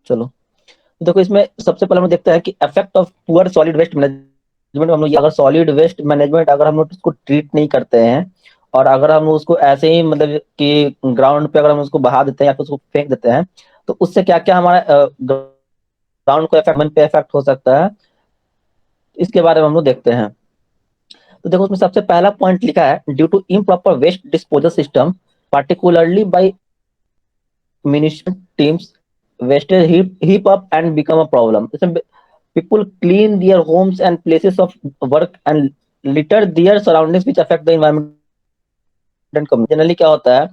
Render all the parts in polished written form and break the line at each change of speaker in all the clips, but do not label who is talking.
चलो, तो देखो इसमें सबसे पहले हम देखते हैं कि effect of poor solid waste management. हम लोग अगर सॉलिड वेस्ट मैनेजमेंट अगर हम लोग उसको ट्रीट नहीं करते हैं और अगर हम उसको ऐसे ही मतलब कि ग्राउंड पे अगर हम उसको बहा देते हैं या फिर उसको फेंक देते हैं, तो उससे क्या क्या हमारा ग्राउंड को इफेक्ट पे इफेक्ट हो सकता है, इसके बारे में हम लोग देखते हैं। तो देखो उसमें सबसे पहला पॉइंट लिखा है, due to improper waste disposal system particularly by municipal teams, wastage heap up and become a problem. इसमें people clean their homes and places of work and litter their surroundings which affect the environment and community. Generally क्या होता है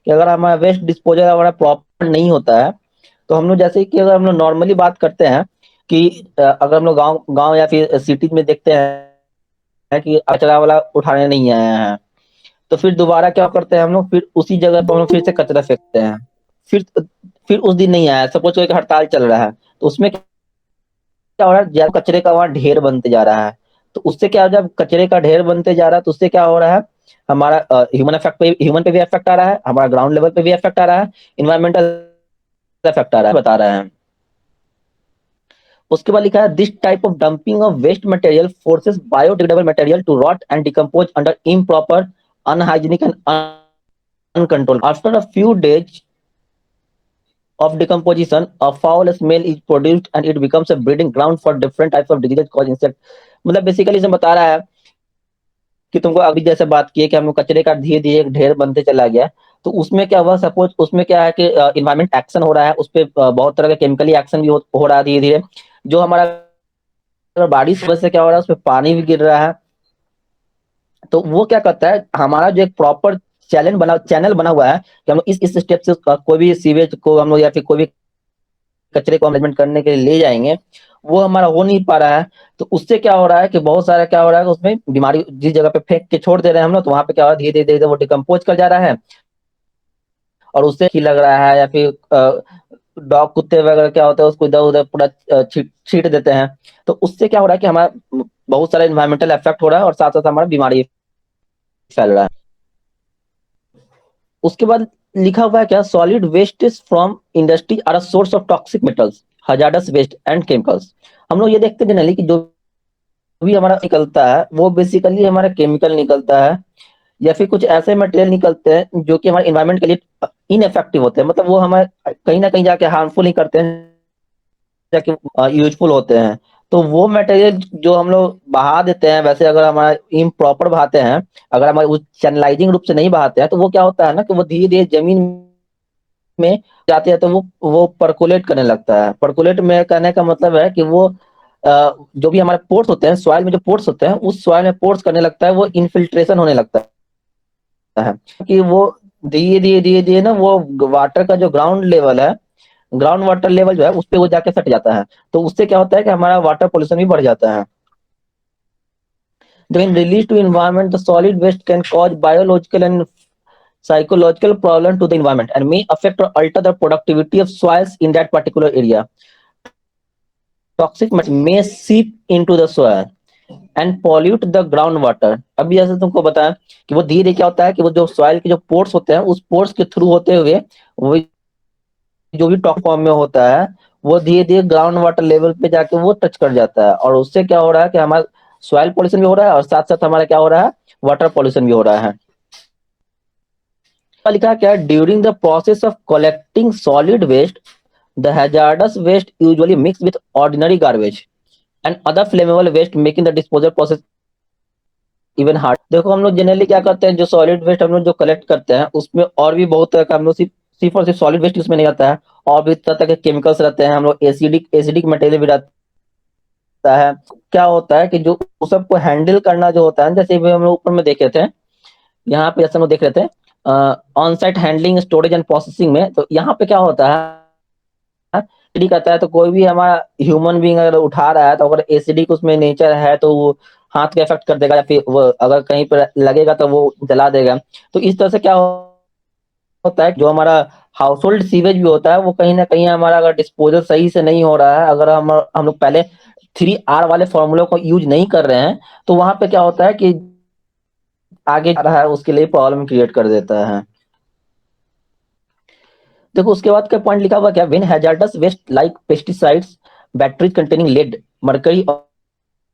कि अगर हमारा waste disposal हमारा proper नहीं होता है, तो हम लोग जैसे कि अगर हम लोग नॉर्मली बात करते हैं कि अगर हम लोग गांव गांव या फिर सिटीज में देखते हैं कि कचरा वाला उठाने नहीं आया है, तो फिर दोबारा क्या करते हैं हम लोग, फिर उसी जगह पर हम लोग फिर से कचरा फेंकते हैं। फिर फिर उस दिन नहीं आया, सपोज एक हड़ताल चल रहा है, तो उसमें क्या हो रहा है, जब कचरे का वहां ढेर बनते जा रहा है, तो उससे क्या, जब कचरे का ढेर बनते जा रहा है तो उससे क्या हो रहा है, हमारा ह्यूमन पे भी इफेक्ट आ रहा है, हमारा ग्राउंड लेवल पे भी इफेक्ट आ रहा है, इन्वायरमेंटल इफेक्ट आ रहा है, बता रहे हैं। उसके बाद लिखा है, this type of dumping of waste material forces biodegradable material to rot and decompose under improper unhygienic and uncontrol. After a few days of decomposition, a foul smell is produced and it becomes a breeding ground for different types of diseases cause insect। मतलब basically इसमें बता रहा है कि तुमको अभी जैसे बात की है कि हम लोग कचरे का धीरे धीरे एक ढेर बनते चला गया, तो उसमें क्या हुआ, सपोज उसमें क्या है कि इन्वायरमेंट एक्शन हो रहा है, उस पर बहुत तरह के केमिकली एक्शन भी हो रहा है धीरे धीरे। जो हमारा बारिश की वजह से क्या हो रहा है, उस पर पानी भी गिर रहा है, तो वो क्या करता है, हमारा जो एक प्रॉपर चैनल बना हुआ है कि हम लोग इस स्टेप से कोई भी सीवेज को हम लोग या फिर कोई भी कचरे को मैनेजमेंट करने के लिए ले जाएंगे, वो हमारा हो नहीं पा रहा है। तो उससे क्या हो रहा है कि बहुत सारा क्या हो रहा है, उसमें बीमारी जिस जगह पे फेंक के छोड़ दे रहे हैं हम लोग, तो वहां पे क्या हो रहा है, धीरे धीरे धीरे वो डिकम्पोज कर जा रहा है, और उससे ही लग रहा है, या फिर डॉग कुत्ते वगैरह क्या होता है उसको इधर उधर पूरा छीट छीट देते हैं। तो उससे क्या हो रहा है कि हमारा बहुत सारा इन्वायरमेंटल इफेक्ट हो रहा है और साथ साथ हमारा बीमारी फैल रहा है। उसके बाद लिखा हुआ है क्या, solid waste from industry are a source of toxic metals, hazardous waste and chemicals. हम लोग ये देखते हैं जनरली कि जो भी हमारा निकलता है वो बेसिकली हमारा केमिकल निकलता है, या फिर कुछ ऐसे मटेरियल निकलते हैं जो कि हमारे इन्वायरमेंट के लिए इनइफेक्टिव होते हैं, मतलब वो हमारे कहीं ना कहीं जाके हार्मफुल ही करते हैं, जाके यूजफुल होते हैं। तो वो मटेरियल जो हम लोग बहा देते हैं, वैसे अगर हमारा इम्प्रॉपर बहाते हैं, अगर हमारे उस चैनलाइजिंग रूप से नहीं बहाते हैं, तो वो क्या होता है ना कि वो धीरे धीरे जमीन में जाते हैं, तो वो परकोलेट करने लगता है। परकोलेट में करने का मतलब है कि वो जो भी हमारे पोर्स होते हैं, सॉइल में जो पोर्स होते हैं, उस सॉइल में पोर्स करने लगता है, वो इन्फिल्ट्रेशन होने लगता है कि वो धीरे धीरे धीरे धीरे ना वो वाटर का जो ग्राउंड लेवल है, ग्राउंड वाटर लेवल जो है उस पे वो जाके सट जाता है। तो उससे क्या होता है कि हमारा वाटर पोल्यूशन भी बढ़ जाता है। When released to environment, the solid waste can cause biological and psychological problem to the environment and may affect or alter the productivity of soils in that particular area. Toxic material may seep into the soil and pollute the groundwater। अभी जैसे तुमको बताया कि वो धीरे धीरे क्या होता है कि वो जो सॉइल के जो पोर्स होते हैं, उस पोर्स के थ्रू होते हुए वो जो भी टॉप फॉर्म में होता है, वो धीरे धीरे ग्राउंड वाटर लेवल पे जाके वो टच कर जाता है, और उससे क्या हो रहा है कि हमारा सॉइल पॉल्यूशन भी हो रहा है और साथ साथ हमारा क्या हो रहा है, वाटर पॉल्यूशन भी हो रहा है। लिखा है क्या, during the process of collecting solid waste the hazardous waste usually mix with ordinary garbage and other flammable waste making the disposal process even hard. देखो हम लोग जनरली क्या करते हैं, जो सॉलिड वेस्ट हम लोग जो कलेक्ट करते हैं उसमें और भी बहुत तरह का, हम लोग सिर्फ और सिर्फ सॉलिड वेस्ट उसमें नहीं आता है, और भी तरह तरह के केमिकल्स रहते हैं, हम लोग एसिडिक एसिडिक मटेरियल भी रहता है। क्या होता है कि जो उस सबको हैंडल करना जो होता है, जैसे भी हम लोग ऊपर में देखे थे, यहाँ पे जैसे हम लोग देख रहे थे on site handling storage and processing में, तो यहाँ पे क्या होता है, एसिडिक आता है, तो कोई भी हमारा ह्यूमन बीइंग अगर उठा रहा है, तो अगर एसिडिक उसमें नेचर है तो वो हाथ के इफेक्ट कर देगा, या फिर वो अगर कहीं पर लगेगा तो वो जला देगा। तो इस तरह से क्या होता है, जो हमारा हाउस होल्ड सीवेज भी होता है, वो कहीं ना कहीं हमारा अगर डिस्पोजल सही से नहीं हो रहा है, अगर हम लोग पहले 3R वाले फॉर्मूले को यूज नहीं कर रहे हैं, तो वहां पे क्या होता है कि आगे जा रहा है उसके लिए प्रॉब्लम क्रिएट कर देता है। देखो उसके बाद का पॉइंट लिखा हुआ क्या, when hazardous waste like pesticides, batteries containing lead, mercury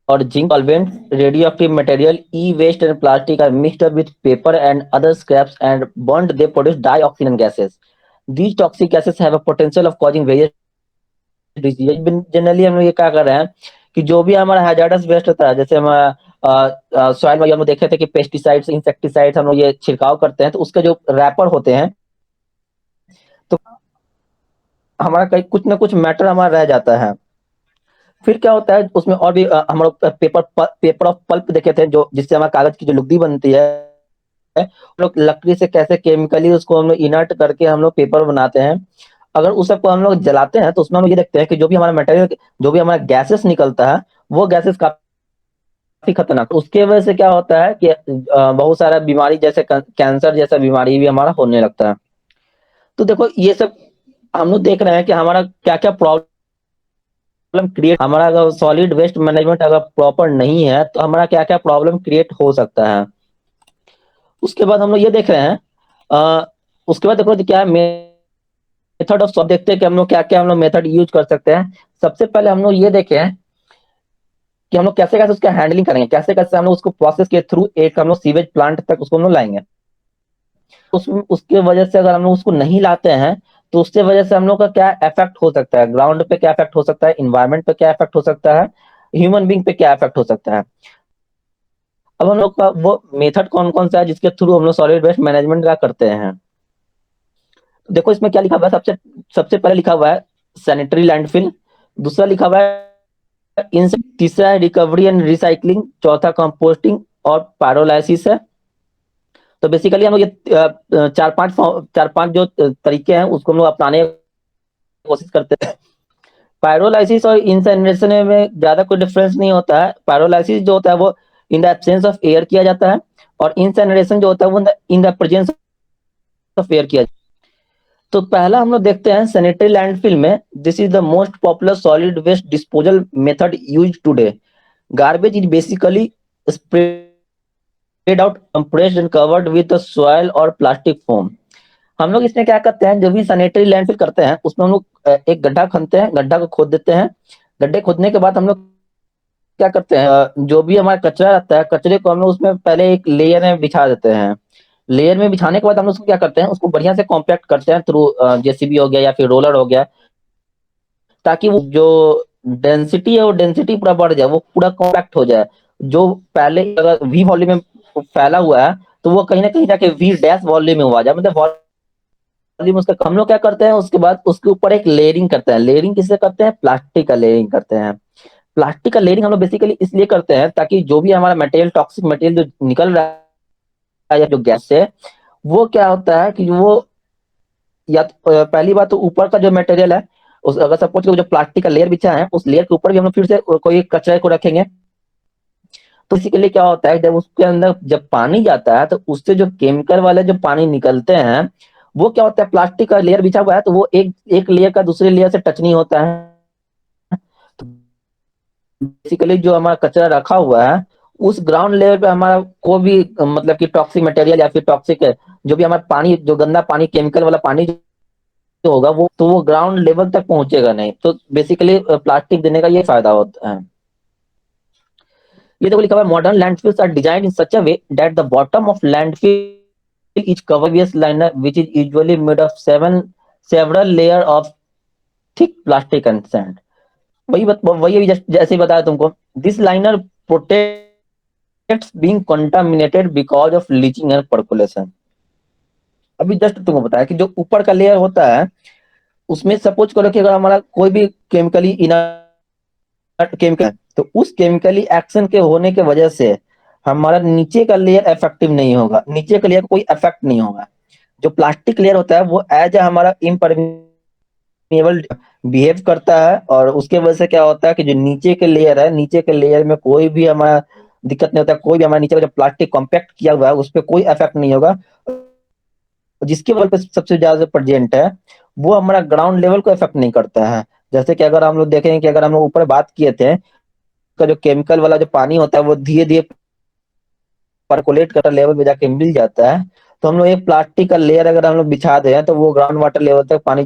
और zinc solvent, radioactive material, e waste and plastic are mixed up with paper and other scraps and burned, they produce dioxygen gases. These toxic gases have a potential of causing various diseases. Generally हम लोग ये क्या कर रहे हैं कि जो भी हमारा हैजार्डस वेस्ट होता है, जैसे हमारा सॉइल में हम लोग देखे थे कि पेस्टिसाइड्स, इंसेक्टिसाइड्स हम लोग ये छिड़काव करते हैं, तो उसके जो रैपर होते हैं, तो हमारा कहीं कुछ ना कुछ मैटर हमारा रह जाता है। फिर क्या होता है उसमें और भी हम लोग पेपर ऑफ पल्प देखे थे, जो जिससे हमारा कागज की जो लुगदी बनती है, हम लोग लकड़ी से कैसे केमिकली उसको हम लोग इनर्ट करके हम लोग पेपर बनाते हैं। अगर उस सबको हम लोग जलाते हैं तो उसमें हम लोग ये देखते हैं कि जो भी हमारा मटेरियल, जो भी हमारा गैसेस निकलता है, वो गैसेस काफी खतरनाक, तो उसके वजह से क्या होता है कि बहुत सारा बीमारी, जैसे कैंसर जैसा बीमारी भी हमारा होने लगता है। तो देखो ये सब हम लोग देख रहे हैं कि हमारा क्या क्या प्रॉब्लम क्रिएट, हमारा अगर सॉलिड वेस्ट मैनेजमेंट अगर प्रॉपर नहीं है तो हमारा क्या क्या प्रॉब्लम क्रिएट हो सकता है। उसके बाद हम लोग ये देख रहे हैं, अ, उसके बाद देखो क्या है, मेथड ऑफ सॉल्व देखते हैं कि हम लोग क्या क्या हम लोग मेथड यूज कर सकते हैं। सबसे पहले हम लोग ये देखें कि हम लोग कैसे कैसे उसका हैंडलिंग करेंगे, कैसे कैसे हम लोग उसको प्रोसेस के थ्रू एक हम लोग सीवेज प्लांट तक उसको हम लोग लाएंगे। उसके वजह से अगर हम लोग उसको नहीं लाते हैं तो उससे वजह से हम लोग का क्या इफेक्ट हो सकता है, ग्राउंड पे क्या इफेक्ट हो सकता है, इन्वायरमेंट पे क्या इफेक्ट हो सकता है, ह्यूमन बींग पे क्या इफेक्ट हो सकता है। अब हम लोग का वो मेथड कौन कौन सा है जिसके थ्रू हम लोग सॉलिड वेस्ट मैनेजमेंट का करते हैं। देखो इसमें क्या लिखा हुआ है, सबसे सबसे पहले लिखा हुआ है सैनिटरी लैंडफिल, दूसरा लिखा हुआ है तीसरा है रिकवरी एंड रिसाइकलिंग, चौथा कंपोस्टिंग और पायरोलाइसिस है। तो बेसिकली हम लोग ये चार पांच जो तरीके हैं उसको हम लोग अपनाने की कोशिश करते हैं। पायरोलाइसिस और इंसिनरेशन में ज्यादा कोई डिफरेंस नहीं होता है। पायरोलाइसिस जो होता है वो in the absence of air किया जाता है, और इंसिनरेशन जो होता है वो in the presence of air किया जाता है। तो पहला हम लोग देखते हैं सैनिटरी लैंडफिल में, this is the most popular solid waste disposal method used today. Garbage is basically spread out, compressed and covered with soil और प्लास्टिक फोम। हम लोग इसमें क्या करते हैं, जब भी सैनिटरी लैंडफिल करते हैं उसमें हम लोग एक गड्ढा खनते हैं, गड्ढा को खोद देते हैं। गड्ढे खोदने के बाद हम लोग क्या करते हैं, जो भी हमारा कचरा रहता है, कचरे को हम लोग उसमें पहले एक लेयर में बिछा देते हैं। लेयर में बिछाने के बाद हम लोग उसको क्या करते हैं, उसको बढ़िया से कॉम्पैक्ट करते हैं थ्रू जेसीबी हो गया या फिर रोलर हो गया, ताकि वो जो डेंसिटी है वो डेंसिटी पूरा बढ़ जाए, वो पूरा कॉम्पैक्ट हो जाए। जो पहले अगर वी वॉल्यूम में फैला हुआ है तो वो कहीं ना कहीं जाके वी डैश वॉल्यूम में हुआ जाए, मतलब वॉल्यूम उसका। हम लोग क्या करते हैं उसके बाद उसके ऊपर एक लेयरिंग करते हैं। लेयरिंग किससे करते हैं, प्लास्टिक का लेयरिंग करते हैं। प्लास्टिक का लेयरिंग हम लोग बेसिकली इसलिए करते हैं ताकि जो भी हमारा मटेरियल, टॉक्सिक मटेरियल जो निकल रहा है या जो गैस से, वो क्या होता है कि वो या तो पहली बात तो ऊपर का जो मटेरियल है, उस अगर सपोज जो प्लास्टिक का लेयर बिछा है उस लेयर के ऊपर भी हम लोग फिर से कोई कचरे को रखेंगे, तो इसी के लिए क्या होता है, जब उसके अंदर जब पानी जाता है तो उससे जो केमिकल वाले जो पानी निकलते हैं, वो क्या होता है, प्लास्टिक का लेयर बिछा हुआ है तो वो एक एक लेयर का दूसरे लेयर से टच नहीं होता है। तो बेसिकली जो हमारा कचरा रखा हुआ है उस ग्राउंड लेवल पे हमारा कोई भी मतलब कि टॉक्सिक मटेरियल या फिर टॉक्सिक जो भी हमारा पानी, जो गंदा पानी, केमिकल वाला पानी जो होगा वो, तो वो ग्राउंड लेवल तक पहुंचेगा नहीं। तो बेसिकली प्लास्टिक देने का ये फायदा होता है। ये देखो लिखा हुआ है, modern landfills are designed in such a way that the bottom of landfill is covered with liner which is usually made of several layer of thick plastic and sand. वही अभी जैसे ही बताया तुमको, this liner protects being contaminated because of leaching and percolation. अभी just तुमको बताया कि जो ऊपर का लेयर होता है उसमें सपोज करो कि अगर हमारा कोई भी केमिकली इनर्ट केमिकल है, तो उस केमिकली एक्शन के होने के वजह से हमारा नीचे का लेयर इफेक्टिव नहीं होगा, नीचे का लेयर कोई इफेक्ट नहीं होगा। जो प्लास्टिक लेयर होता है वो एज ए हमारा इम्परमेबल बिहेव करता है, और उसके वजह से क्या होता है कि जो नीचे के लेयर है, नीचे के लेयर में कोई भी हमारा दिक्कत नहीं होता, कोई भी हमारा नीचे का जो प्लास्टिक कॉम्पैक्ट किया हुआ है उस पर कोई इफेक्ट नहीं होगा। जिसके लेवल पे सबसे ज्यादा प्रेजेंट है वो हमारा ग्राउंड लेवल को इफेक्ट नहीं करता है। जैसे कि अगर हम लोग देखें कि अगर हम लोग ऊपर बात किए थे का जो केमिकल वाला जो पानी होता है वो धीरे धीरे परकोलेट कर लेवल पे जाके मिल जाता है, तो हम लोग एक प्लास्टिक का लेयर अगर हम लोग बिछा दें तो वो ग्राउंड वाटर लेवल तक पानी